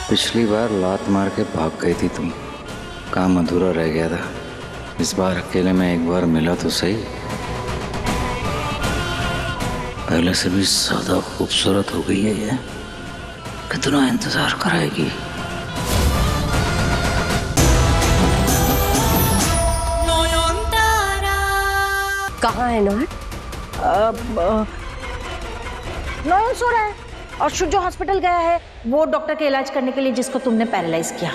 पिछली बार लात मार के भाग गई थी तुम, काम अधूरा रह गया था। इस बार अकेले में एक बार मिला तो सही। पहले से भी ज्यादा खूबसूरत हो गई है ये। कितना इंतजार कराएगी। कहाँ है नोहर? नोयन सो रहा है और जो हॉस्पिटल गया है वो डॉक्टर के इलाज करने के लिए जिसको तुमने पैरालाइज किया।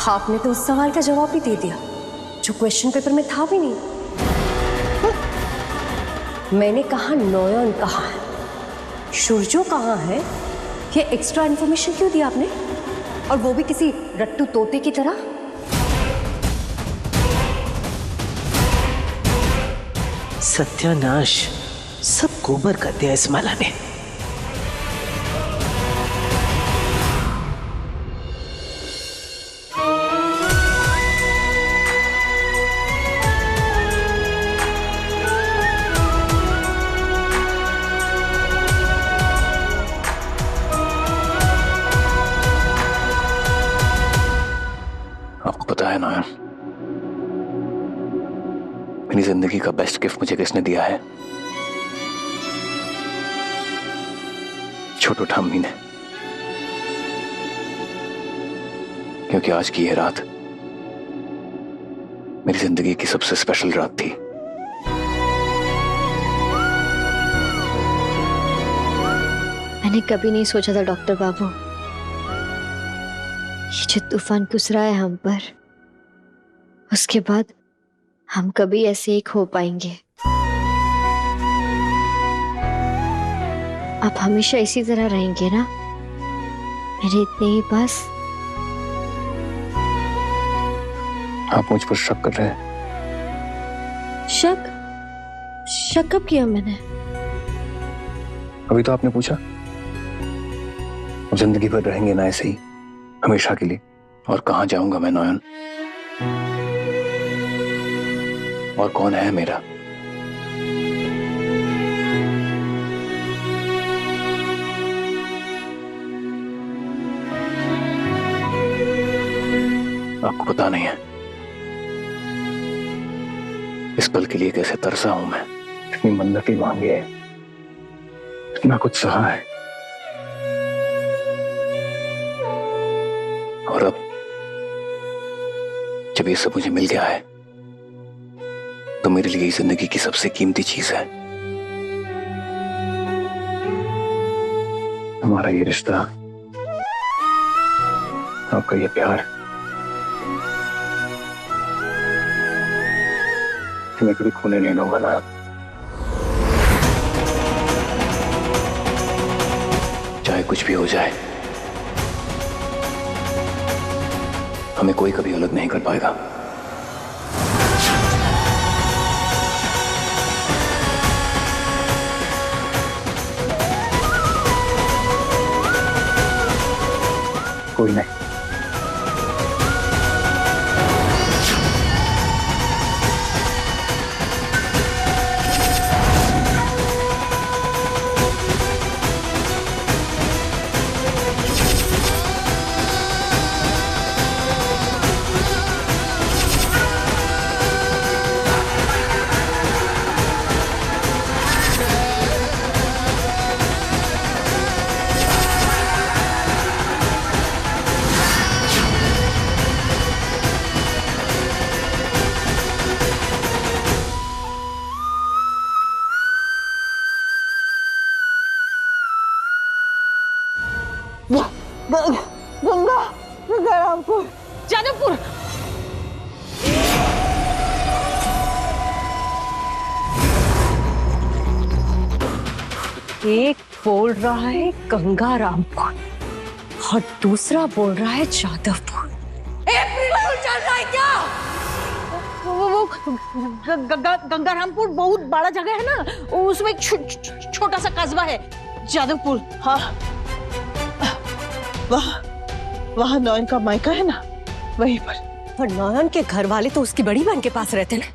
आपने तो उस सवाल का जवाब भी दे दिया जो क्वेश्चन पेपर में था भी नहीं। मैंने कहा नोयन कहाँ है, शुरजो कहाँ है, ये एक्स्ट्रा इन्फॉर्मेशन क्यों दिया आपने, और वो भी किसी रट्टू तोते की तरह। सत्यानाश, सब गोबर कर दिया इस माला ने। आपको पता है नयन, मेरी जिंदगी का बेस्ट गिफ्ट मुझे किसने दिया है? छोटू ठाम्मी ने। क्योंकि आज की ये रात मेरी जिंदगी की सबसे स्पेशल रात थी। मैंने कभी नहीं सोचा था डॉक्टर बाबू, ये जो तूफान गुजरा है हम पर, उसके बाद हम कभी ऐसे एक हो पाएंगे। आप हमेशा इसी तरह रहेंगे ना मेरे इतने ही पास? आप मुझ पर शक कर रहे हैं? शक? शक कब किया मैंने? अभी तो आपने पूछा। अब जिंदगी भर रहेंगे ना ऐसे ही, हमेशा के लिए? और कहां जाऊंगा मैं नयन? और कौन है मेरा? आपको पता नहीं है इस पल के लिए कैसे तरसा हूं मैं। इतनी मन्नतें मांगी है, इतना कुछ सहा है, और अब जब ये सब मुझे मिल गया है तो मेरे लिए जिंदगी की सबसे कीमती चीज है हमारा ये रिश्ता, आपका ये प्यार। मैं कभी खोने नहीं दूंगा ना। चाहे कुछ भी हो जाए, हमें कोई कभी अलग नहीं कर पाएगा। कोई नहीं। गंगारामपुर, जादवपुर। एक बोल रहा है गंगारामपुर और दूसरा बोल रहा है जादवपुर। चल रहा है क्या? वो गंगारामपुर बहुत बड़ा जगह है ना, उसमें एक छोटा सा कस्बा है जादवपुर। हाँ, वहाँ नयन का मायका है ना, वहीं पर। और नयन के घर वाले तो उसकी बड़ी बहन के पास रहते ना,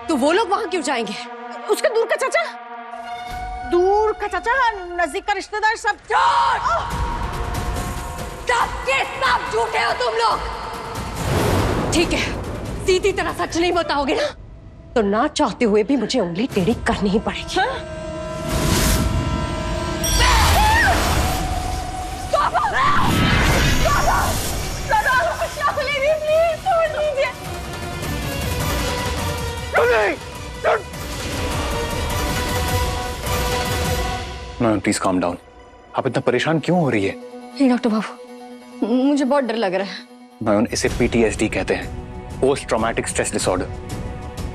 तो वो लोग वहाँ क्यों जाएंगे? उसके दूर का चाचा, दूर का चाचा, नजदीक का रिश्तेदार सब। सब झूठे हो तुम लोग। ठीक है, सीधी तरह सच नहीं बताओगे ना, तो ना चाहते हुए भी मुझे उंगली टेढ़ी करनी ही पड़ेगी। Please calm down. आप इतना परेशान क्यों हो रही है? नहीं डॉक्टर बाबू, मुझे बहुत डर लग रहा है। नयन, इसे PTSD कहते हैं, पोस्ट ट्रॉमेटिक स्ट्रेस डिसऑर्डर।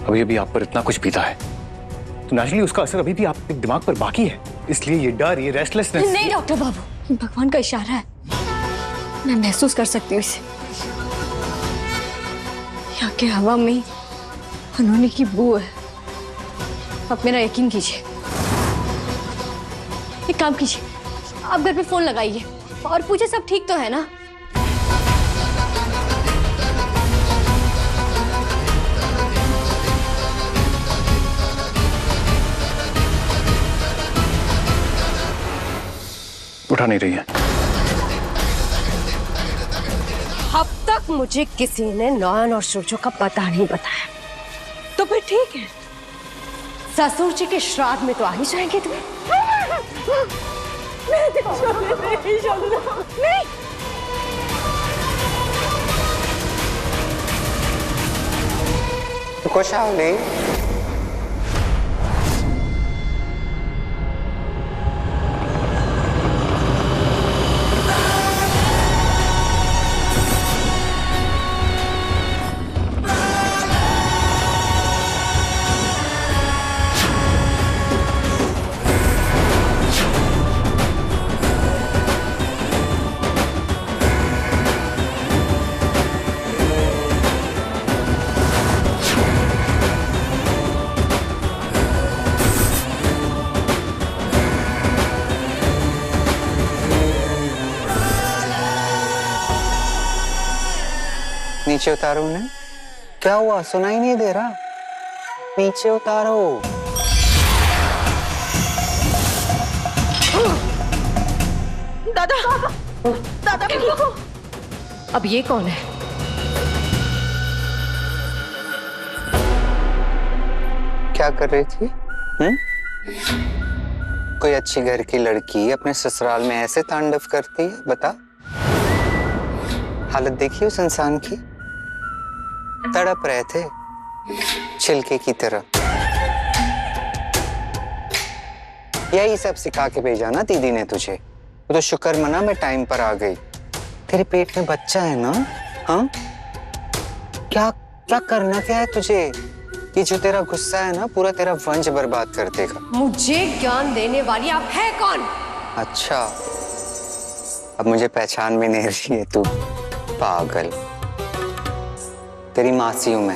अभी अभी आप पर इतना कुछ बीता है तो नेचुरली उसका असर अभी भी आपके दिमाग पर बाकी है, इसलिए ये डर, ये रेस्टलेसनेस। नहीं डॉक्टर बाबू, भगवान का इशारा है, मैं महसूस कर सकती हूँ इसे। यहाँ के हवा में उन्होंने की बू है। आप मेरा यकीन कीजिए। एक काम कीजिए, आप घर पे फोन लगाइए और पूछे सब ठीक तो है ना। उठा नहीं रही है। अब तक मुझे किसी ने नयन और सूरजो का पता नहीं बताया, तो फिर ठीक है, ससुर जी के श्राद्ध में तो आ ही जाएंगे तुम्हें। नहीं, खुश आओ ले। नीचे उतारो उन्हें। क्या हुआ, सुनाई नहीं दे रहा? नीचे उतारो। दादा, दादा देखो। अब ये कौन है? क्या कर रही थी? कोई अच्छी घर की लड़की अपने ससुराल में ऐसे तांडव करती है? बता। हालत देखी उस इंसान की, तड़प रहे थे छिलके की तरह। यही सब सिखा के भेजा ना दीदी ने तुझे। तो शुक्र मना मैं टाइम पर आ गई। तेरे पेट में बच्चा है ना? हाँ, क्या क्या करना क्या है तुझे? ये जो तेरा गुस्सा है ना, पूरा तेरा वंश बर्बाद कर देगा। मुझे ज्ञान देने वाली आप है कौन? अच्छा, अब मुझे पहचान भी नहीं रही है तू। पागल, तेरी मासी हूं मैं।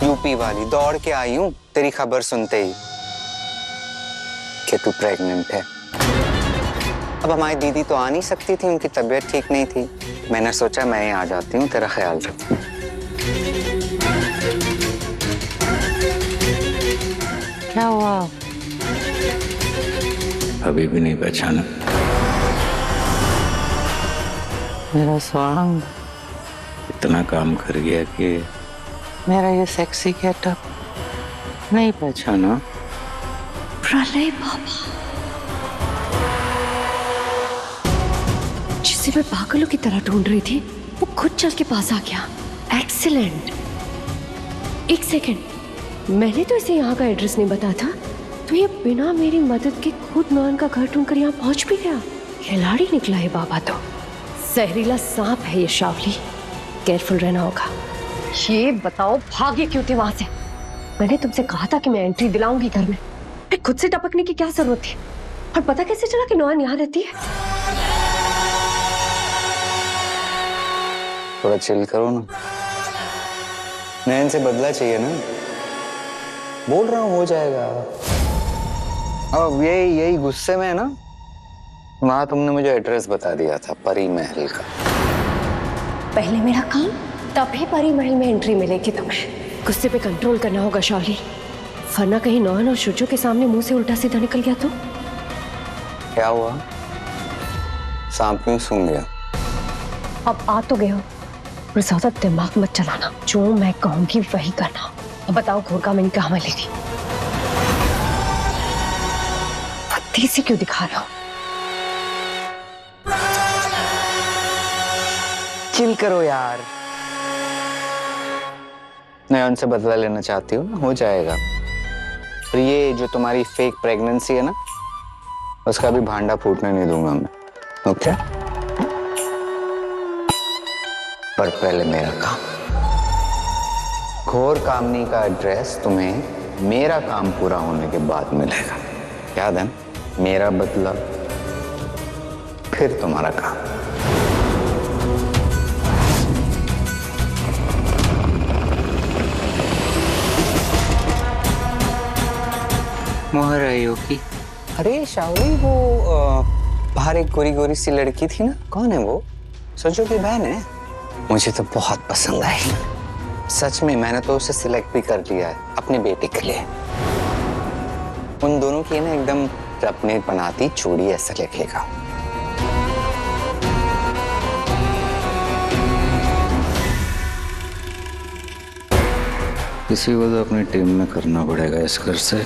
यूपी वाली, दौड़ के आई हूं तेरी खबर सुनते ही कि तू प्रेग्नेंट है। अब हमारी दीदी तो आ नहीं सकती थी, उनकी तबीयत ठीक नहीं थी। मैंने सोचा मैं ही आ जाती हूँ, तेरा ख्याल रखूं। क्या हुआ? अभी भी नहीं पहचाना? मेरा स्वांग, इतना काम कर गया कि मेरा ये सेक्सी गेटअप नहीं पहचाना? प्रलय बाबा, जिसे मैं पागलों की तरह ढूंढ रही थी, वो खुद चल के पास आ गया। एक्सीलेंट। एक सेकंड, मैंने तो इसे यहाँ का एड्रेस नहीं बताया था, तो ये बिना मेरी मदद के खुद नयन का घर ढूंढकर यहाँ पहुंच भी गया। खिलाड़ी निकला है बाबा तो। जहरीला सांप है ये शावली, केयरफुल रहना होगा। ये बताओ भागे क्यों थे वहां से? मैंने तुमसे कहा था कि मैं एंट्री दिलाऊंगी घर में, खुद से टपकने की क्या जरूरत थी? और पता कैसे चला कि नयन यहाँ रहती है? थोड़ा चिल करो ना। नयन से बदला चाहिए ना, बोल रहा हूँ हो जाएगा। अब यही गुस्से में है ना, वहां तुमने मुझे एड्रेस बता दिया था परी महल का। पहले मेरा काम, तभी परी महल में एंट्री मिलेगी तुम्हें। गुस्से पे कंट्रोल करना होगा शावली, वरना कहीं नौहन और शुजो के सामने मुंह से उल्टा सीधा निकल गया तो? क्या हुआ? सांप क्यों सूंघ गया? अब आ तो गए हो, पर ज्यादा दिमाग मत चलाना, जो मैं कहूंगी वही करना। अब बताओ घोरका मैंने कहाँ मिलेगी? फत्ती से क्यों दिखा रहा हूं? चिल करो यार। नयन से बदला लेना चाहती हो ना, हो जाएगा। और ये जो तुम्हारी फेक प्रेगनेंसी है ना, उसका भी भांडा फूटने नहीं दूंगा मैं। ओके? पर पहले मेरा काम। घोर कामनी का एड्रेस तुम्हें मेरा काम पूरा होने के बाद मिलेगा। याद है? मेरा बदला, फिर तुम्हारा काम। मोहर आई हो की? अरे शावरी, वो बाहर एक गोरी गोरी सी लड़की थी ना, कौन है वो? सोचो की बहन है। मुझे तो बहुत पसंद आई, सच में। मैंने तो उसे सिलेक्ट भी कर लिया है अपनी बेटी के लिए। उन दोनों की ना एकदम रपने बनाती जोड़ी ऐसा लगेगा। किसी को तो अपनी टीम में करना पड़ेगा इस घर से।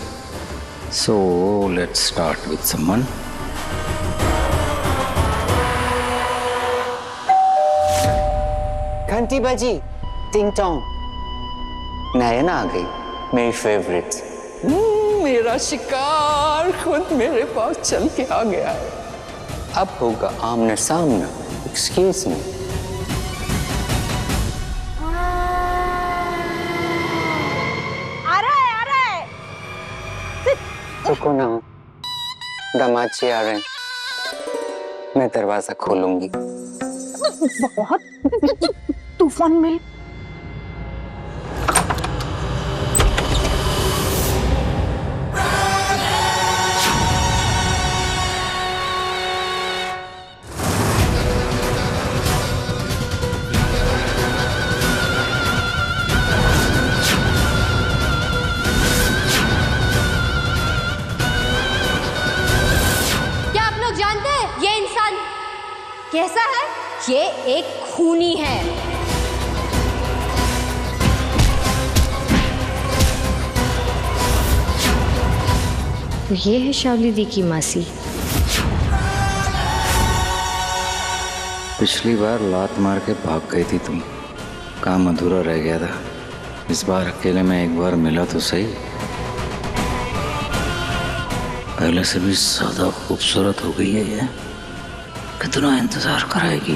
So let's start with someone. घंटी बजी, टिंग टोंग। नयन आ गई, मेरी फेवरेट। मेरा शिकार खुद मेरे पास चल के आ गया है। अब होगा आमने सामना। Excuse me. रुको ना, दामाद जी आ रहे हैं। मैं दरवाजा खोलूंगी। बहुत तूफान में। कैसा है? ये एक खूनी है। तो ये है शावली दी की मासी। पिछली बार लात मार के भाग गई थी तुम, काम अधूरा रह गया था। इस बार अकेले में एक बार मिला तो सही। पहले से भी ज्यादा खूबसूरत हो गई है ये। कितना इंतजार कराएगी।